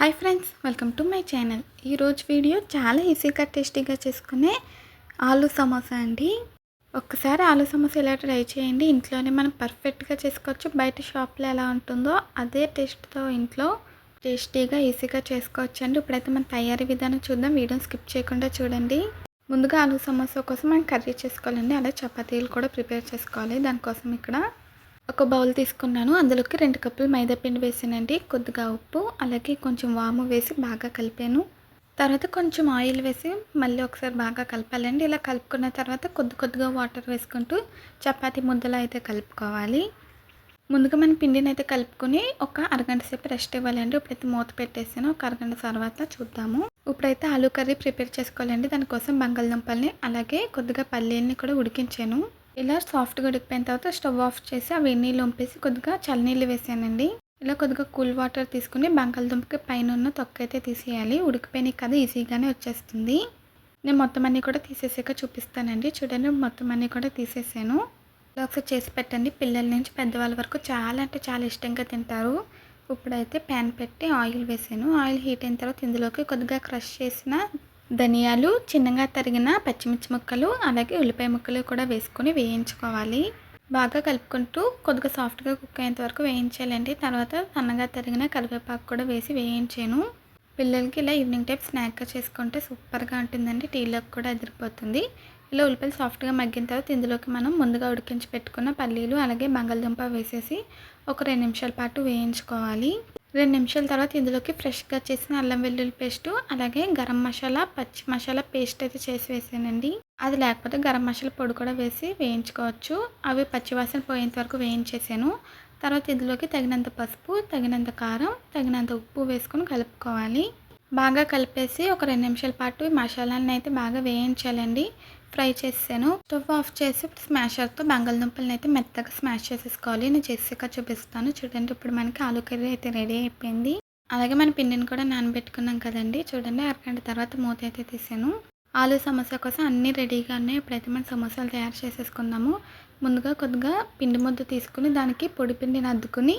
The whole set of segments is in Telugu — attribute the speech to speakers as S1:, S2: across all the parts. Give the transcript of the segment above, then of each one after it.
S1: Hi friends, welcome to my channel. ఈరోజు వీడియో చాలా ఈజీగా టేస్టీగా చేసుకునే ఆలూ సమోసా అండి. ఒక్కసారి ఆలూ సమోసా ఇలా ట్రై చేయండి. ఇంట్లోనే మనం పర్ఫెక్ట్గా చేసుకోవచ్చు. బయట షాప్లో ఎలా ఉంటుందో అదే టేస్ట్తో ఇంట్లో టేస్టీగా ఈజీగా చేసుకోవచ్చు అండి. ఇప్పుడైతే మన తయారీ విధానం చూద్దాం. వీడియోని స్కిప్ చేయకుండా చూడండి. ముందుగా ఆలూ సమోసా కోసం మనం కర్రీ చేసుకోవాలండి. అలా చపాతీలు కూడా ప్రిపేర్ చేసుకోవాలి. దానికోసం ఇక్కడ ఒక బౌల్ తీసుకున్నాను. అందులోకి 2 కప్పులు మైదా పిండి వేసానండి. కొద్దిగా ఉప్పు, అలాగే కొంచెం వాము వేసి బాగా కలిపాను. తర్వాత కొంచెం ఆయిల్ వేసి మళ్ళీ ఒకసారి బాగా కలపాలండి. ఇలా కలుపుకున్న తర్వాత కొద్దిగా వాటర్ వేసుకుంటూ చపాతీ ముద్దలా అయితే కలుపుకోవాలి. ముందుగా మనం పిండిని అయితే కలుపుకొని ఒక అరగంట సేపు రెస్ట్ ఇవ్వాలండి. ఇప్పుడైతే మూత పెట్టేసాను. ఒక అరగంట తర్వాత చూద్దాము. ఇప్పుడైతే ఆలూ కర్రీ ప్రిపేర్ చేసుకోవాలండి. దానికోసం బంగాళదుంపల్ని అలాగే కొద్దిగా పల్లీలని కూడా ఉడికించాను. ఇలా సాఫ్ట్గా ఉడికిపోయిన తర్వాత స్టవ్ ఆఫ్ చేసి అవి నీళ్ళు వంపేసి కొద్దిగా చల్లనీళ్ళు వేసానండి. ఇలా కొద్దిగా కూల్ వాటర్ తీసుకుని బంగాళదుంపకి పైన ఉన్న తొక్క అయితే తీసేయాలి. ఉడికిపోయినాయి కదా, ఈజీగానే వచ్చేస్తుంది. నేను మొత్తం అన్నీ కూడా తీసేసాక చూపిస్తానండి. చూడండి, మొత్తం అన్నీ కూడా తీసేసాను. ఇలా ఒకసారి చేసి పెట్టండి. పిల్లల నుంచి పెద్దవాళ్ళ వరకు చాలా అంటే చాలా ఇష్టంగా తింటారు. ఇప్పుడైతే ప్యాన్ పెట్టి ఆయిల్ వేసాను. ఆయిల్ హీట్ అయిన తర్వాత ఇందులోకి కొద్దిగా క్రష్ చేసిన ధనియాలు, చిన్నగా తరిగిన పచ్చిమిర్చి ముక్కలు, అలాగే ఉల్లిపాయ ముక్కలు కూడా వేసుకొని వేయించుకోవాలి. బాగా కలుపుకుంటూ కొద్దిగా సాఫ్ట్గా కుక్ అయ్యేంత వరకు వేయించాలండి. తర్వాత సన్నగా తరిగిన కరివేపాకు కూడా వేసి వేయించాను. పిల్లలకి ఇలా ఈవినింగ్ టైప్ స్నాక్గా చేసుకుంటే సూపర్గా ఉంటుందండి. టీలోకి కూడా అదిరిపోతుంది. ఇలా ఉల్లిపాయలు సాఫ్ట్గా మగ్గిన తర్వాత ఇందులోకి మనం ముందుగా ఉడికించి పెట్టుకున్న పల్లీలు అలాగే బంగాళదుంప వేసేసి ఒక 2 నిమిషాల పాటు వేయించుకోవాలి. 2 నిమిషాల తర్వాత ఇందులోకి ఫ్రెష్గా చేసిన అల్లం వెల్లుల్లి పేస్టు అలాగే గరం మసాలా, పచ్చి మసాలా పేస్ట్ అయితే చేసి వేసానండి. అది లేకపోతే గరం మసాలా పొడి కూడా వేసి వేయించుకోవచ్చు. అవి పచ్చివాసన పోయేంత వరకు వేయించేసాను. తర్వాత ఇందులోకి తగినంత పసుపు, తగినంత కారం, తగినంత ఉప్పు వేసుకొని కలుపుకోవాలి. బాగా కలిపేసి ఒక 2 నిమిషాల పాటు ఈ మసాలాలను అయితే బాగా వేయించాలండి. ఫ్రై చేసాను. స్టవ్ ఆఫ్ చేసి స్మాషర్తో బంగాళదుంపలను అయితే మెత్తగా స్మాష్ చేసేసుకోవాలి. నేను చేసాక చూపిస్తాను. చూడండి, ఇప్పుడు మనకి ఆలూ కర్రీ అయితే రెడీ అయిపోయింది. అలాగే మన పిండిని కూడా నానబెట్టుకున్నాం కదండి. చూడండి, అరగంట తర్వాత మూత అయితే తీసాను. ఆలూ సమోసా కోసం అన్నీ రెడీగా ఉన్నాయి. ఇప్పుడైతే మనం సమోసాలు తయారు చేసేసుకుందాము. ముందుగా కొద్దిగా పిండి ముద్ద తీసుకుని దానికి పొడి పిండిని అద్దుకుని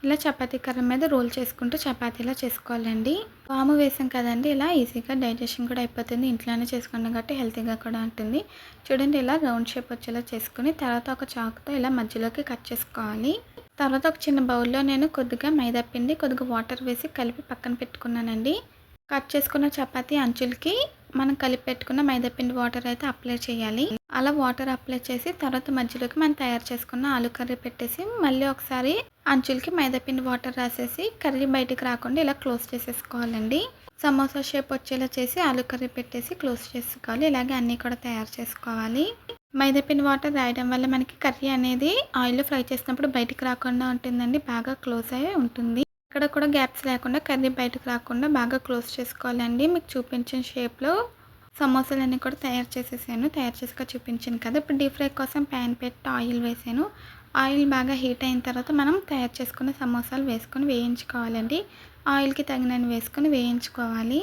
S1: ఇలా చపాతీ కర్ర మీద రోల్ చేసుకుంటూ చపాతీలా చేసుకోవాలండి. వాము వేసాం కదండి, ఇలా ఈజీగా డైజెషన్ కూడా అయిపోతుంది. ఇంట్లోనే చేసుకున్నాం కాబట్టి హెల్తీగా కూడా ఉంటుంది. చూడండి, ఇలా రౌండ్ షేప్ వచ్చేలా చేసుకుని తర్వాత ఒక చాకుతో ఇలా మధ్యలోకి కట్ చేసుకోవాలి. తర్వాత ఒక చిన్న బౌల్లో నేను కొద్దిగా మైదా పిండి, కొద్దిగా వాటర్ వేసి కలిపి పక్కన పెట్టుకున్నానండి. కట్ చేసుకున్న చపాతీ అంచులకి మనం కలిపి పెట్టుకున్న మైదాపిండి వాటర్ అయితే అప్లై చేయాలి. అలా వాటర్ అప్లై చేసి తర్వాత మధ్యలోకి మనం తయారు చేసుకున్న ఆలూ కర్రీ పెట్టేసి మళ్ళీ ఒకసారి అంచులకి మైదాపిండి వాటర్ రాసేసి కర్రీ బయటికి రాకుండా ఇలా క్లోజ్ చేసేసుకోవాలండి. సమోసా షేప్ వచ్చేలా చేసి ఆలూ కర్రీ పెట్టేసి క్లోజ్ చేసుకోవాలి. ఇలాగే అన్నీ కూడా తయారు చేసుకోవాలి. మైదాపిండి వాటర్ రాయడం వల్ల మనకి కర్రీ అనేది ఆయిల్లో ఫ్రై చేసినప్పుడు బయటికి రాకుండా ఉంటుందండి. బాగా క్లోజ్ అయ్యి ఉంటుంది. ఇక్కడ కూడా గ్యాప్స్ లేకుండా కర్రీ బయటకు రాకుండా బాగా క్లోజ్ చేసుకోవాలండి. మీకు చూపించిన షేప్లో సమోసాలన్నీ కూడా తయారు చేసేసాను. తయారు చేసాక చూపించాను కదా. ఇప్పుడు డీప్ ఫ్రై కోసం ప్యాన్ పెట్టి ఆయిల్ వేసాను. ఆయిల్ బాగా హీట్ అయిన తర్వాత మనం తయారు చేసుకున్న సమోసాలు వేసుకొని వేయించుకోవాలండి. ఆయిల్కి తగినన్ని వేసుకొని వేయించుకోవాలి.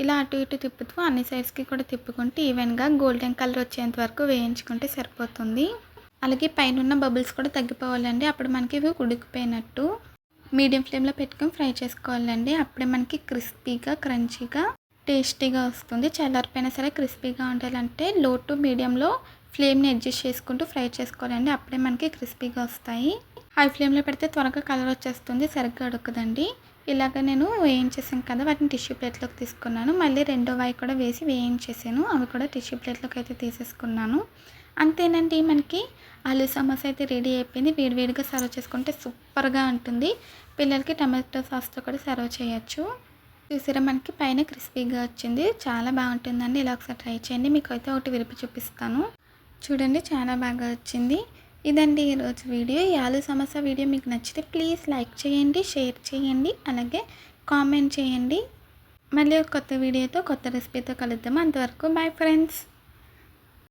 S1: ఇలా అటు ఇటు తిప్పుతూ అన్ని సైడ్స్కి కూడా తిప్పుకుంటూ ఈవెన్గా గోల్డెన్ కలర్ వచ్చేంత వరకు వేయించుకుంటే సరిపోతుంది. అలాగే పైన ఉన్న బబుల్స్ కూడా తగ్గిపోవాలండి. అప్పుడు మనకి ఇవి ఉడికిపోయినట్టు. మీడియం ఫ్లేమ్లో పెట్టుకొని ఫ్రై చేసుకోవాలండి. అప్పుడే మనకి క్రిస్పీగా, క్రంచీగా, టేస్టీగా వస్తుంది. చల్లారిపోయినా సరే క్రిస్పీగా ఉండాలంటే లో టు మీడియంలో ఫ్లేమ్ని అడ్జస్ట్ చేసుకుంటూ ఫ్రై చేసుకోవాలండి. అప్పుడే మనకి క్రిస్పీగా వస్తాయి. హై ఫ్లేమ్లో పెడితే త్వరగా కలర్ వచ్చేస్తుంది, సరిగ్గా ఉడకదండి. ఇలాగ నేను వేయించేసాను కదా, వాటిని టిష్యూ ప్లేట్లోకి తీసుకున్నాను. మళ్ళీ రెండో వాయి కూడా వేసి వేయించేసాను. అవి కూడా టిష్యూ ప్లేట్లోకి అయితే తీసేసుకున్నాను. అంతేనండి, మనకి ఆలూ సమోసా అయితే రెడీ అయిపోయింది. వేడివేడిగా సర్వ్ చేసుకుంటే సూపర్గా ఉంటుంది. పిల్లలకి టమాటో సాస్తో కూడా సర్వ్ చేయొచ్చు. చూసారా, మనకి పైన క్రిస్పీగా వచ్చింది. చాలా బాగుంటుందండి. ఇలా ఒకసారి ట్రై చేయండి. మీకు అయితే ఒకటి విరిపి చూపిస్తాను. చూడండి, చాలా బాగా వచ్చింది. ఇదండి ఈరోజు వీడియో. ఈ ఆలూ సమోసా వీడియో మీకు నచ్చితే ప్లీజ్ లైక్ చేయండి, షేర్ చేయండి, అలాగే కామెంట్ చేయండి. మళ్ళీ ఒక కొత్త వీడియోతో కొత్త రెసిపీతో కలుద్దాము. అంతవరకు బాయ్ ఫ్రెండ్స్.